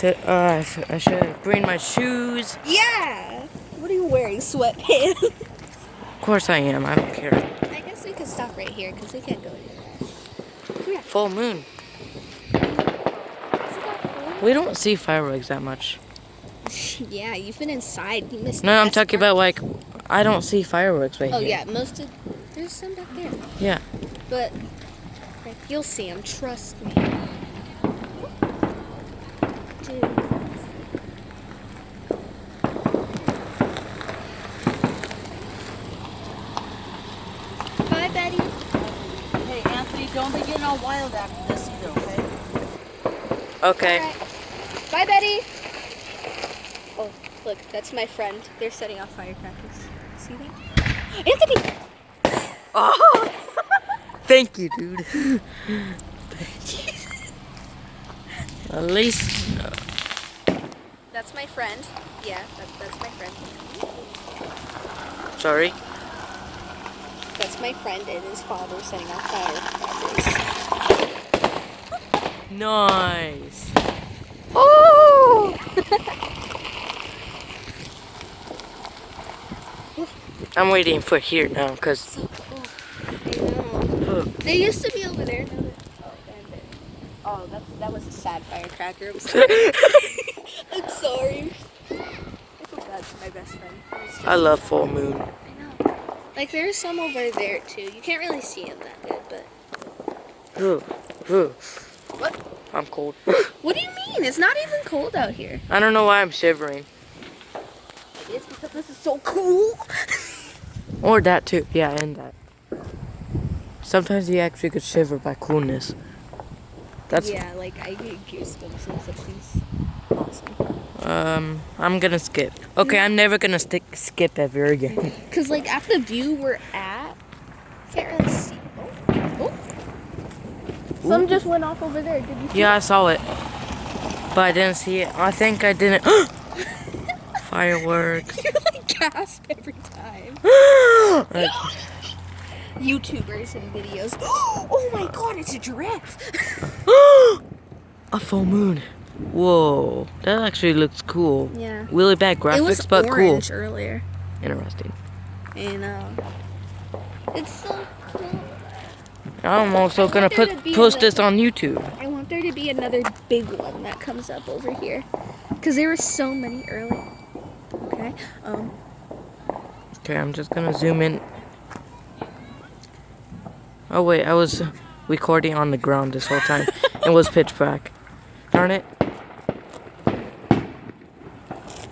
I should bring my shoes. Yeah. What are you wearing? Sweatpants? Of course I am. I don't care. I guess we could stop right here because we can't go anywhere. Full moon. Isn't that We don't see fireworks that much. cool? Yeah, you've been inside. You missed No, the I'm best talking part. about like, I don't see fireworks right Oh here. yeah, there's some back there. Yeah. But like, you'll see them. Trust me. Dude. Bye, Betty. Hey, Anthony, don't be getting all wild after this either, okay? Okay. All right. Bye, Betty. Oh, look, that's my friend. They're setting off firecrackers. See that? Anthony! Oh! Thank you, dude. At least. That's my friend. Yeah, that's my friend. Sorry. That's my friend and his father setting off firecrackers. Nice. Oh! I'm waiting for here now, cause. So cool. I know. They used to be over there. Now oh, that was a sad firecracker. I'm sorry. I'm sorry. I feel bad for my best friend. I love full moon. I know. Like, there's some over there too. You can't really see them that good, but. What? I'm cold. What do you mean? It's not even cold out here. I don't know why I'm shivering. It is because this is so cool. Or that too. Yeah, and that. Sometimes you actually could shiver by coolness. That's. Yeah, like I get goosebumps and something's awesome. I'm gonna skip. Okay, I'm never gonna skip ever again. Cause like at the view we're at, you can't really see. Oh. Some just went off over there. Did you see? Yeah, I saw it, but I didn't see it. I think I didn't. Fireworks. You like gasp every time. YouTubers and videos. Oh my god, it's a giraffe. A full moon. Whoa, that actually looks cool. Yeah. Really bad graphics, It was but orange cool. earlier. Interesting. And it's so cool. I'm also gonna post this on YouTube. I want there to be another big one that comes up over here, cause there were so many earlier. Okay. Okay, I'm just gonna zoom in. Oh wait, I was recording on the ground this whole time. It was pitch black. Darn it.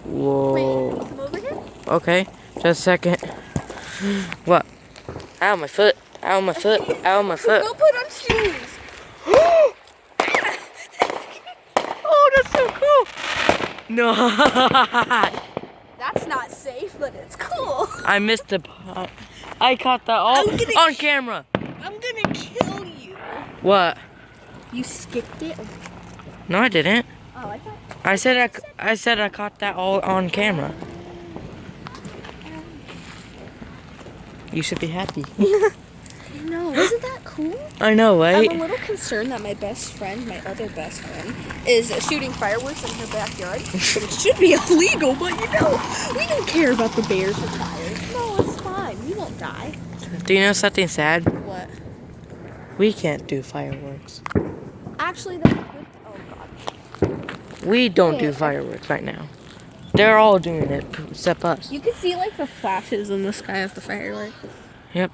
Whoa. Wait, come over here. Okay, just a second. What? Ow, my foot. Ow, my foot. Ow, my foot. Go put on shoes. Oh, that's so cool. No. That's not safe, but it's cool. I missed the pot. I caught that all on camera. I'm gonna kill you. What? You skipped it? No, I didn't. Oh, I thought. I said I caught that all on camera. You should be happy. No, isn't that cool? I know, right? I'm a little concerned that my best friend, my other best friend, is shooting fireworks in her backyard. It should be illegal, but you know, we don't care about the bears or fires. No, it's fine. We won't die. Do you know something sad? What? We can't do fireworks. Actually, that's good. Oh god. We don't do fireworks right now. They're all doing it, except us. You can see like the flashes in the sky of the fireworks. Yep.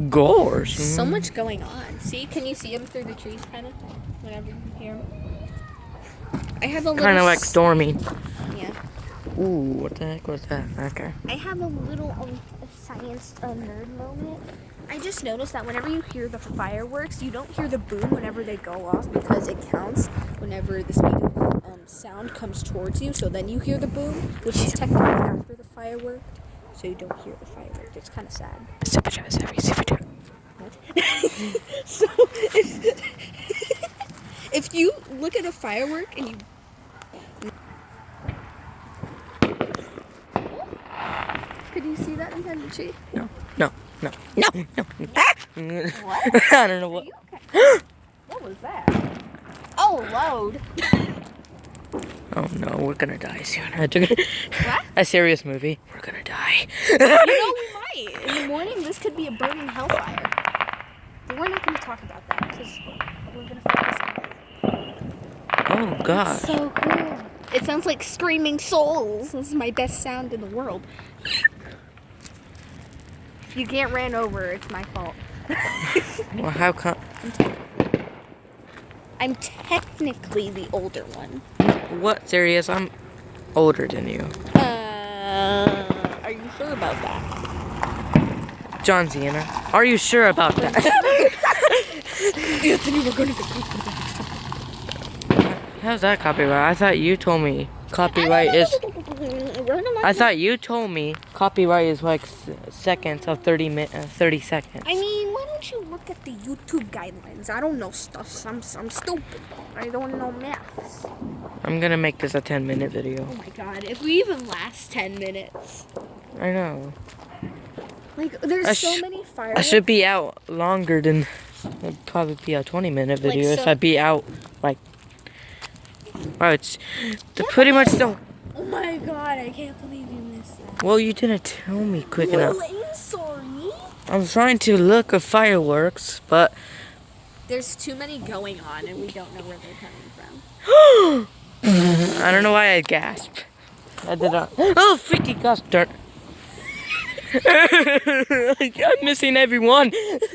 Gosh. So much going on. See, can you see them through the trees, kind of? Whenever you hear them. I have a little. Kind of like storming. Yeah. Ooh, what the heck was that? Okay. I have a little science nerd moment. I just noticed that whenever you hear the fireworks, you don't hear the boom whenever they go off because it counts whenever the speed of sound comes towards you. So then you hear the boom, which is technically after the firework. So you don't hear the firework. It's kind of sad. What? So if you look at a firework and you could you see that behind the tree? No. What? I don't know what. Are you okay? Oh, What was that? Oh, load. Oh no, we're gonna die soon. What? A serious movie. We're gonna die. You know, we might. In the morning, this could be a burning hellfire. But we're not going to talk about that because we're going to focus on that. Oh god. It's so cool. It sounds like screaming souls. This is my best sound in the world. If you get ran over, it's my fault. Well, how come? I'm technically the older one. What? Serious? I'm older than you. Are you sure about that? John Cena. Are you sure about that? Anthony, we're going to How's that copyright? I thought you told me copyright is. I thought you told me copyright is like seconds of 30 seconds. I mean, why don't you look at the YouTube guidelines? I don't know stuff. I'm stupid. I don't know maths. I'm gonna make this a 10-minute video. Oh my god, if we even last 10 minutes. I know. Like, there's so many fireworks. I should be out longer than. It'd probably be a 20-minute video if I'd be out like. Wow, it's pretty much the. Oh my god, I can't believe you missed that. Well, you didn't tell me quick enough. Well, I'm sorry. I'm trying to look at fireworks, but. There's too many going on and we don't know where they're coming from. I don't know why I gasped. I did not. Oh, freaky gosh darn. I'm missing everyone. Shut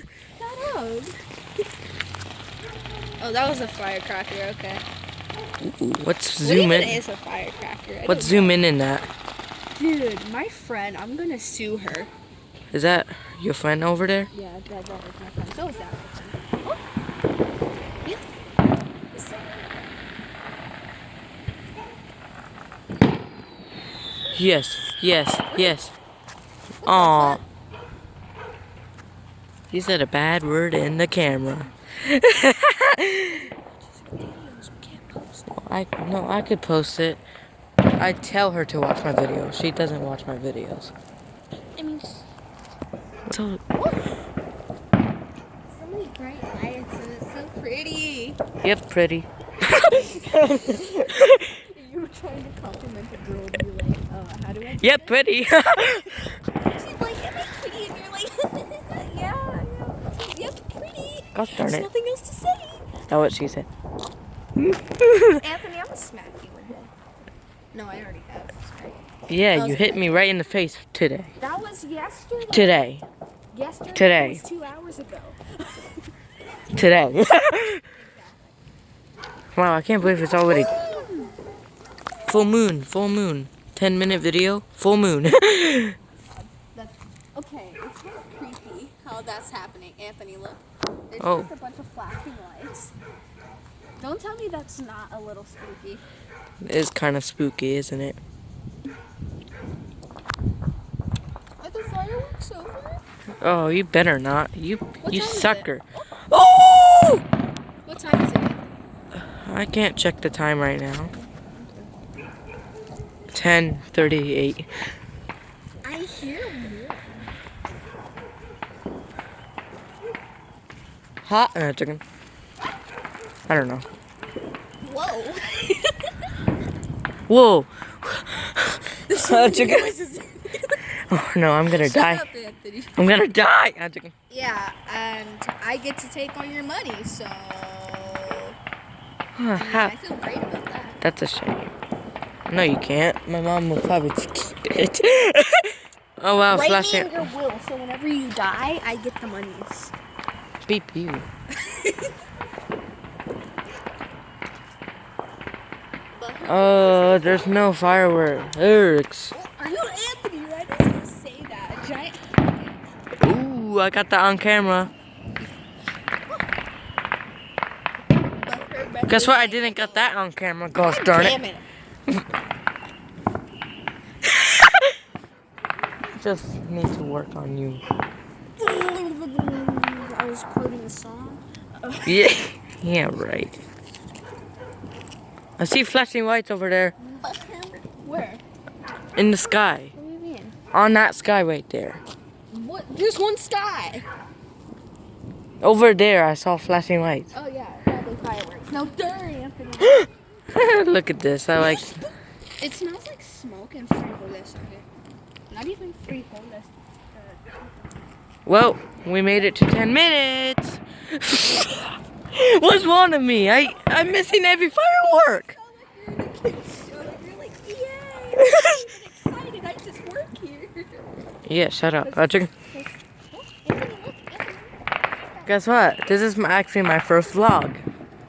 up. Oh, that was a firecracker, okay. Ooh, let's What zoom even in. is a firecracker? Let's zoom in that. Dude, my friend, I'm gonna sue her. Is that your friend over there? Yeah, that is my friend. So is that my friend. Oh. Yeah. Yes, yes, yes. Aw. You said a bad word in the camera. I could post it. I tell her to watch my videos. She doesn't watch my videos. I mean, So so many bright lights and it's so pretty. yep, pretty. You were trying to compliment a girl and you're like, how do I do Yep, it? pretty. She's like, am I pretty? And you're like, yeah. Yep, pretty. Gosh darn There's it. nothing else to say. That's what she said. Anthony, I'm gonna smack you with it. No, I already have. Sorry. Yeah, you hit me right in the face today. That was yesterday. Today. Yesterday. Today. Was 2 hours ago. Today. Wow, I can't believe it's already full moon. 10-minute video, full moon. That's, okay, it's kind of creepy how that's happening. Anthony, look. There's just a bunch of flashing lights. Don't tell me that's not a little spooky. It's kind of spooky, isn't it? Are the fireworks over? Oh, you better not. You time is sucker. Oh! What time is it? I can't check the time right now. 10:38. I hear you. Hot chicken. I don't know. Whoa. Whoa. There's so many Chicken. noises. Oh no, I'm gonna die. Shut up, Anthony. I'm gonna die. Chicken. Yeah, and I get to take all your money, so How? I feel great about that. That's a shame. No, you can't. My mom will probably keep it. Oh wow, Write flashing. me in your will, so whenever you die, I get the monies. Beep you. Oh, there's no fireworks. Are you Anthony? Why did you say that? A giant. Ooh, I got that on camera. Guess what? I didn't get that on camera. Gosh darn Damn it. it. Just need to work on you. I was quoting a song. Yeah. Yeah, right. I see flashing lights over there Where? in the sky. What do you mean? On that sky right there. What? There's one sky. Over there, I saw flashing lights. Oh yeah, that's No dirt, Anthony. Look at this. I like. It smells like smoke and frijoles. Okay. Not even frijoles. Well, we made it to 10 minutes. What's wrong with me? I'm missing every firework. You're like, yay! I'm excited. I just work here. Yeah, shut up. Guess what? This is actually my first vlog.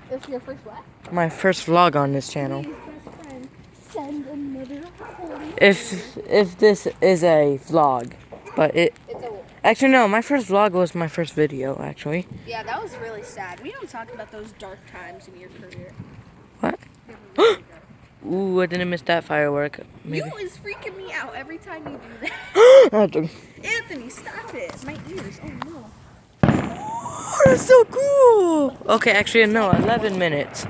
This is your first what? My first vlog on this channel. Please, best friend, send another holy. If this is a vlog, but It's a. actually no, my first vlog was my first video actually. Yeah, that was really sad. We don't talk about those dark times in your career. What? Ooh, I didn't miss that firework. Maybe. You is freaking me out every time you do that. Oh, Anthony, stop it. My ears. Oh no. that's so cool. Okay, actually no, 11 minutes.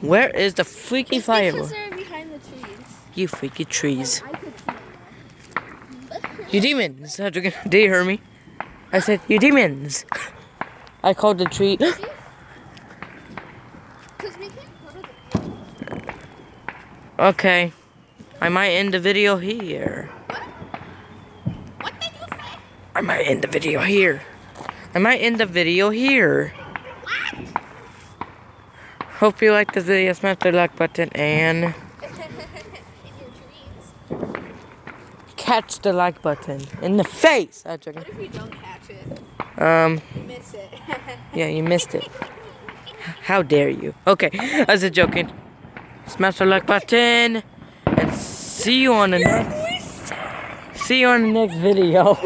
Where is the freaky It's firework? because they're behind the trees. You freaky trees. I could see them now. You demons. Did you hear me? I said, you demons. I called the tree. Because we can't go to the. Okay. I might end the video here. What did you say? I might end the video here. I might end the video here. What? Hope you liked this video. Smash the like button and In your dreams. catch the like button in the face. I'm joking. What if we don't catch it? Um, We miss it. yeah, you missed it. How dare you? Okay, I was just joking. Smash the like button and see you on the next. See you on the next video.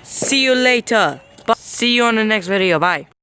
See you later. See you on the next video. Bye.